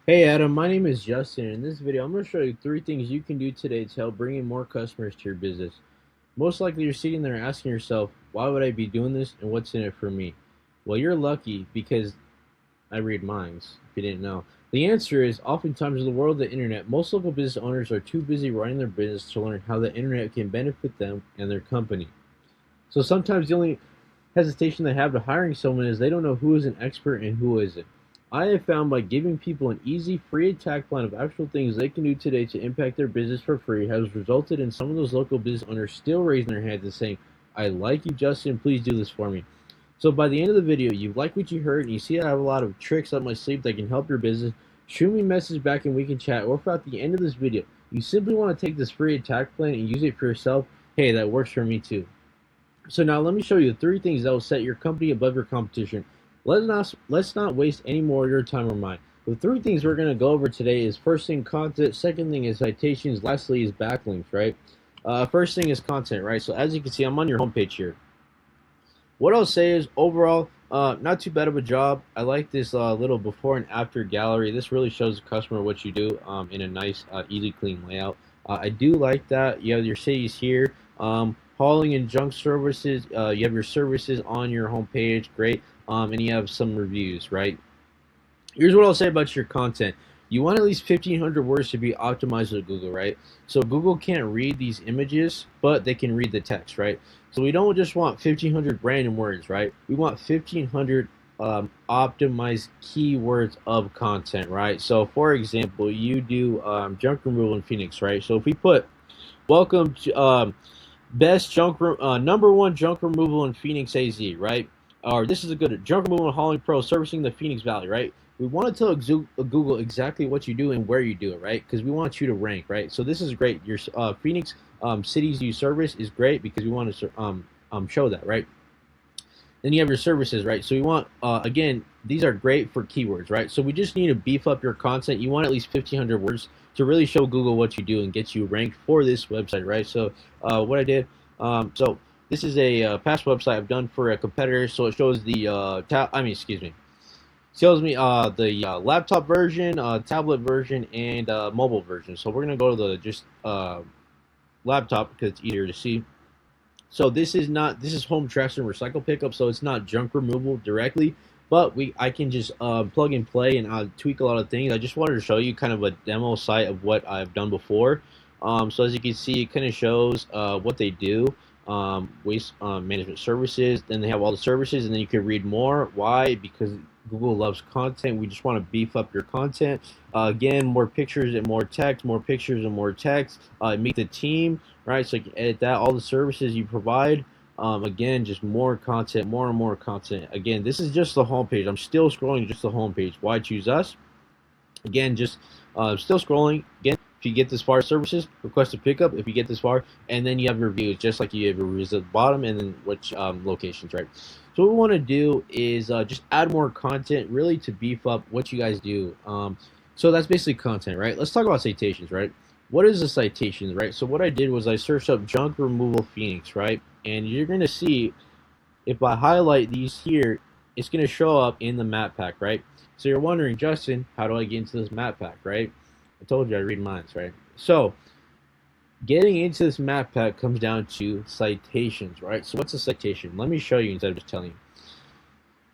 Hey Adam, my name is Justin. In this video, I'm going to show you three things you can do today to help bring in more customers to your business. Most likely, you're sitting there asking yourself, why would I be doing this and what's in it for me? Well, you're lucky because I read minds, if you didn't know. The answer is oftentimes in the world of the internet, most local business owners are too busy running their business to learn how the internet can benefit them and their company. So sometimes the only hesitation they have to hiring someone is they don't know who is an expert and who isn't. I have found by giving people an easy, free attack plan of actual things they can do today to impact their business for free has resulted in some of those local business owners still raising their hands and saying, I like you, Justin, please do this for me. So by the end of the video, you like what you heard and you see I have a lot of tricks up my sleeve that can help your business, shoot me a message back and we can chat. Or if at the end of this video, you simply want to take this free attack plan and use it for yourself, hey, that works for me too. So now let me show you three things that will set your company above your competition. Let's not waste any more of your time or mine. The three things we're going to go over today is first thing content, second thing is citations, lastly is backlinks, right? First thing is content, right? So as you can see, I'm on your homepage here. What I'll say is overall, not too bad of a job. I like this little before and after gallery. This really shows the customer what you do in a nice, easy, clean layout. I do like that. You have your cities here. Hauling and junk services. You have your services on your homepage. Great. And you have some reviews, right? Here's what I'll say about your content. You want at least 1,500 words to be optimized with Google, right? So Google can't read these images, but they can read the text, right? So we don't just want 1,500 random words, right? We want 1,500 optimized keywords of content, right? So for example, you do junk removal in Phoenix, right? So if we put welcome to best number one junk removal in Phoenix AZ, right? Or this is a good junk removal and hauling pro servicing the Phoenix Valley, right? We want to tell Google exactly what you do and where you do it, right? Because we want you to rank, right? So this is great. Your Phoenix cities you service is great because we want to show that, right? Then you have your services, right? So you want, again, these are great for keywords, right? So we just need to beef up your content. You want at least 1,500 words to really show Google what you do and get you ranked for this website, right? So what I did, so this is a past website I've done for a competitor. So it shows the, excuse me, shows me the laptop version, tablet version, and mobile version. So we're gonna go to the just laptop because it's easier to see. So this is home trash and recycle pickup, so it's not junk removal directly, but I can just plug and play and tweak a lot of things. I just wanted to show you kind of a demo site of what I've done before. So as you can see, it kind of shows what they do, waste management services. Then they have all the services, and then you can read more. Why? Because Google loves content. We just want to beef up your content. Again, more pictures and more text, more pictures and more text. Meet the team, right? So you can edit that. All the services you provide. Again, just more content, more and more content. Again, this is just the homepage. I'm still scrolling just the homepage. Why choose us? Again, just still scrolling. Again, if you get this far, services, request a pickup. If you get this far, and then you have reviews, just like you have reviews at the bottom, and then which locations, right? So what we want to do is just add more content, really, to beef up what you guys do. So that's basically content, right? Let's talk about citations, right? What is a citation, right? So what I did was I searched up junk removal Phoenix, right? And you're going to see if I highlight these here, it's going to show up in the map pack, right? So you're wondering, Justin, how do I get into this map pack, right? I told you I read minds, right? So getting into this map pack comes down to citations, right? So what's a citation? Let me show you instead of just telling you.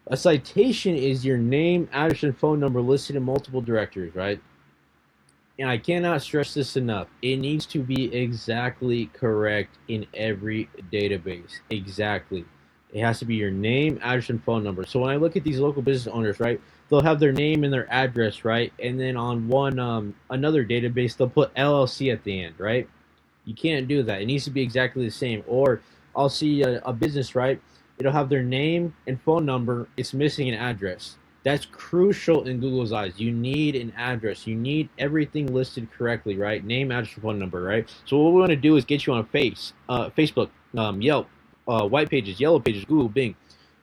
A citation is your name, address, and phone number listed in multiple directories, right? And I cannot stress this enough. It needs to be exactly correct in every database. Exactly. It has to be your name, address, and phone number. So when I look at these local business owners, right, they'll have their name and their address, right, and then on one another database they'll put LLC at the end, right? You can't do that. It needs to be exactly the same. Or I'll see a business, right? It'll have their name and phone number. It's missing an address. That's crucial in Google's eyes. You need an address. You need everything listed correctly, right? Name, address, phone number, right? So what we want to do is get you on Facebook, Yelp, White Pages, Yellow Pages, Google, Bing.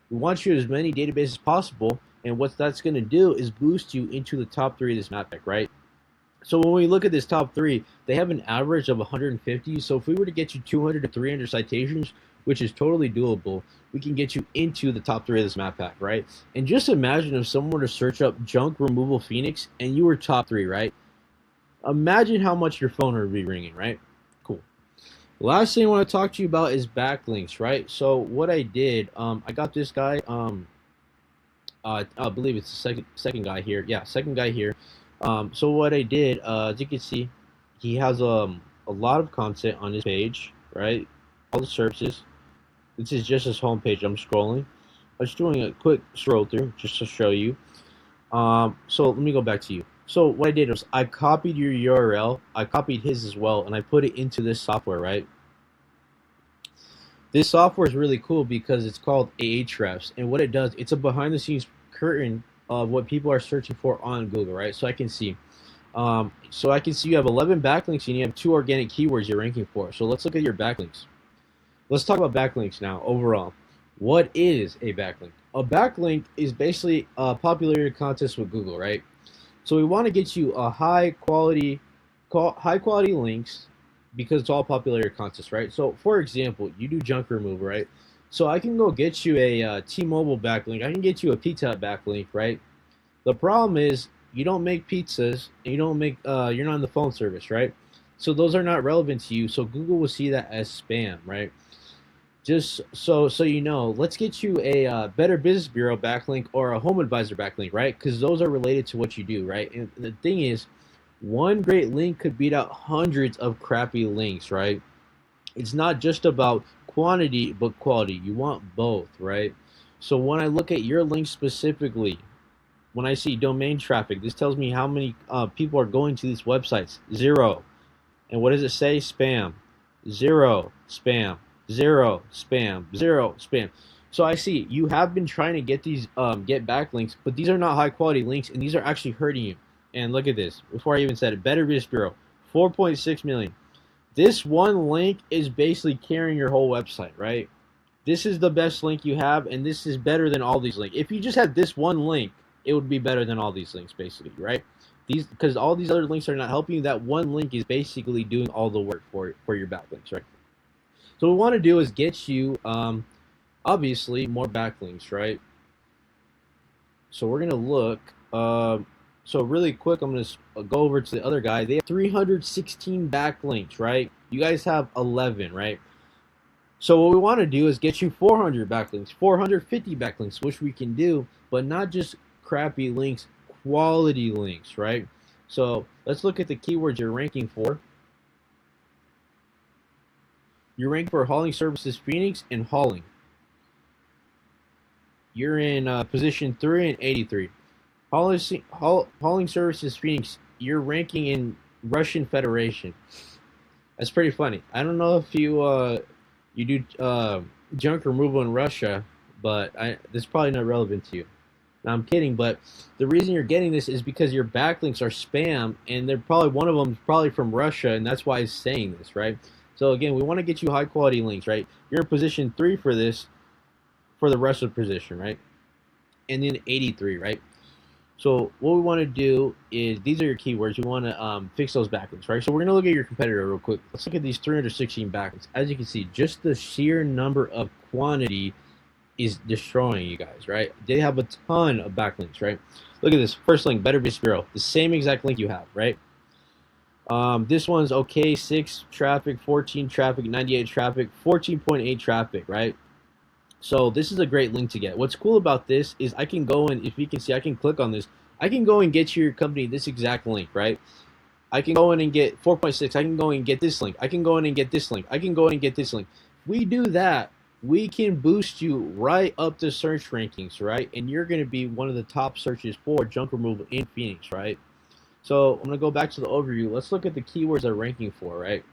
We want you as many databases as possible, and what that's going to do is boost you into the top three of this map pack, right? So when we look at this top three, they have an average of 150. So if we were to get you 200 to 300 citations, which is totally doable, we can get you into the top 3 of this map pack, right? And just imagine if someone were to search up junk removal Phoenix and you were top 3, right? Imagine how much your phone would be ringing, right? Cool. Last thing I want to talk to you about is backlinks, right? So what I did, I got this guy, I believe it's the second guy here. Yeah, second guy here. So what I did, as you can see, he has a lot of content on his page, right? All the services. This is just his homepage. I'm scrolling. I'm just doing a quick scroll through just to show you. So let me go back to you. So what I did was I copied your URL. I copied his as well, and I put it into this software, right? This software is really cool because it's called Ahrefs, and what it does, it's a behind-the-scenes curtain of what people are searching for on Google, right? So I can see, you have 11 backlinks and you have 2 organic keywords you're ranking for. So let's look at your backlinks. Let's talk about backlinks now. Overall, what is a backlink? A backlink is basically a popularity contest with Google, right? So we want to get you a high quality links because it's all popularity contests, right? So for example, you do junk removal, right? So I can go get you a T-Mobile backlink. I can get you a Pizza Hut backlink, right? The problem is you don't make pizzas and you don't make you're not on the phone service, right? So those are not relevant to you. So Google will see that as spam, right? Just so you know, let's get you a Better Business Bureau backlink or a Home Advisor backlink, right? Because those are related to what you do, right? And the thing is, one great link could beat out hundreds of crappy links, right? It's not just about quantity, but quality. You want both, right? So when I look at your link specifically, when I see domain traffic, this tells me how many people are going to these websites. 0. And what does it say? Spam. 0. Spam. 0. Spam. 0. Spam. So I see you have been trying to get these get backlinks, but these are not high quality links, and these are actually hurting you. And look at this. Before I even said it, Better Business Bureau, 4.6 million. This one link is basically carrying your whole website, right? This is the best link you have, and this is better than all these links. If you just had this one link, it would be better than all these links, basically, right? These, because all these other links are not helping you. That one link is basically doing all the work for your backlinks, right? So what we want to do is get you, obviously, more backlinks, right? So we're gonna look. So really quick, I'm going to go over to the other guy. They have 316 backlinks, right? You guys have 11, right? So what we want to do is get you 400 backlinks, 450 backlinks, which we can do, but not just crappy links, quality links, right? So let's look at the keywords you're ranking for. You're ranked for hauling services Phoenix and hauling. You're in position 3 and 83. Hauling services Phoenix, you're ranking in Russian Federation. That's pretty funny. I don't know if you do junk removal in Russia, but this is probably not relevant to you. Now I'm kidding, but the reason you're getting this is because your backlinks are spam, and they're probably one of them is probably from Russia, and that's why it's saying this, right? So again, we want to get you high quality links, right? You're in position 3 for this, for the Russia position, right? And then 83, right? So what we want to do is, these are your keywords. We want to fix those backlinks, right? So we're going to look at your competitor real quick. Let's look at these 316 backlinks. As you can see, just the sheer number of quantity is destroying you guys, right? They have a ton of backlinks, right? Look at this. First link, Better Business Bureau. The same exact link you have, right? This one's okay, 6 traffic, 14 traffic, 98 traffic, 14.8 traffic, right? So this is a great link to get. What's cool about this is I can go in, if you can see, I can click on this. I can go and get your company this exact link, right? I can go in and get 4.6. I can go and get this link. I can go in and get this link. I can go in and get this link. If we do that, we can boost you right up the search rankings, right? And you're going to be one of the top searches for junk removal in Phoenix, right? So I'm going to go back to the overview. Let's look at the keywords they're ranking for, right?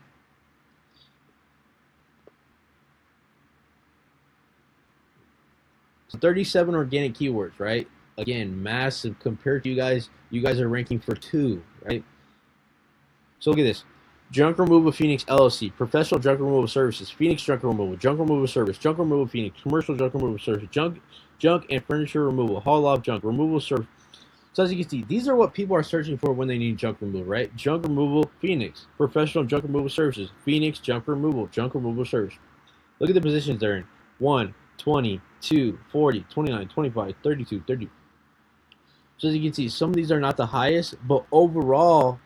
So 37 organic keywords, right? Again, massive compared to you guys. You guys are ranking for 2, right? So look at this. Junk Removal Phoenix LLC, Professional Junk Removal Services, Phoenix Junk Removal, Junk Removal Service, Junk Removal Phoenix, Commercial Junk Removal Service, Junk and Furniture Removal, Haul Off Junk, Removal Service. So as you can see, these are what people are searching for when they need junk removal, right? Junk Removal Phoenix, Professional Junk Removal Services, Phoenix Junk Removal Service. Look at the positions they're in. 1, 20, 2, 40, 29, 25, 32, 30. So as you can see, some of these are not the highest, but overall,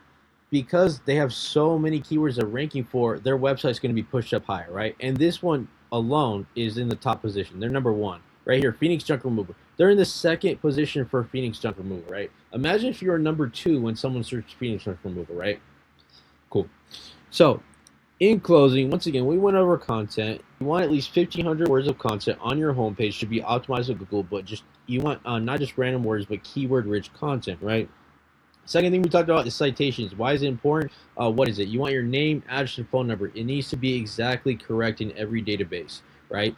because they have so many keywords they're ranking for, their website's going to be pushed up higher, right? And this one alone is in the top position. They're number 1 right here, Phoenix Junk Remover. They're in the second position for Phoenix Junk Remover, right? Imagine if you were number 2 when someone searched Phoenix Junk Remover, right? Cool. So in closing, once again, we went over content. You want at least 1,500 words of content on your homepage to be optimized with Google, but just you want not just random words, but keyword-rich content, right? Second thing we talked about is citations. Why is it important? What is it? You want your name, address, and phone number. It needs to be exactly correct in every database, right?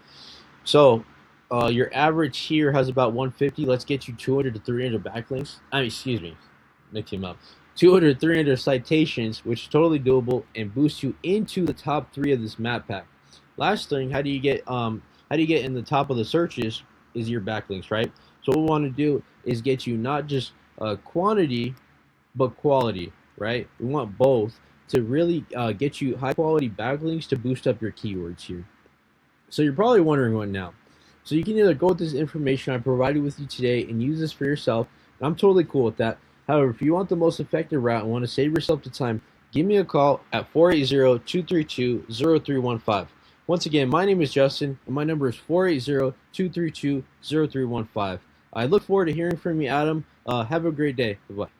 So your average here has about 150. Let's get you 200 to 300 backlinks. Excuse me, mixing them up. 200 to 300 citations, which is totally doable, and boost you into the top 3 of this map pack. Last thing, how do you get in the top of the searches is your backlinks, right? So what we want to do is get you not just quantity, but quality, right? We want both to really get you high quality backlinks to boost up your keywords here. So you're probably wondering what now. So you can either go with this information I provided with you today and use this for yourself. I'm totally cool with that. However, if you want the most effective route and want to save yourself the time, give me a call at 480-232-0315. Once again, my name is Justin, and my number is 480-232-0315. I look forward to hearing from you, Adam. Have a great day. Bye-bye.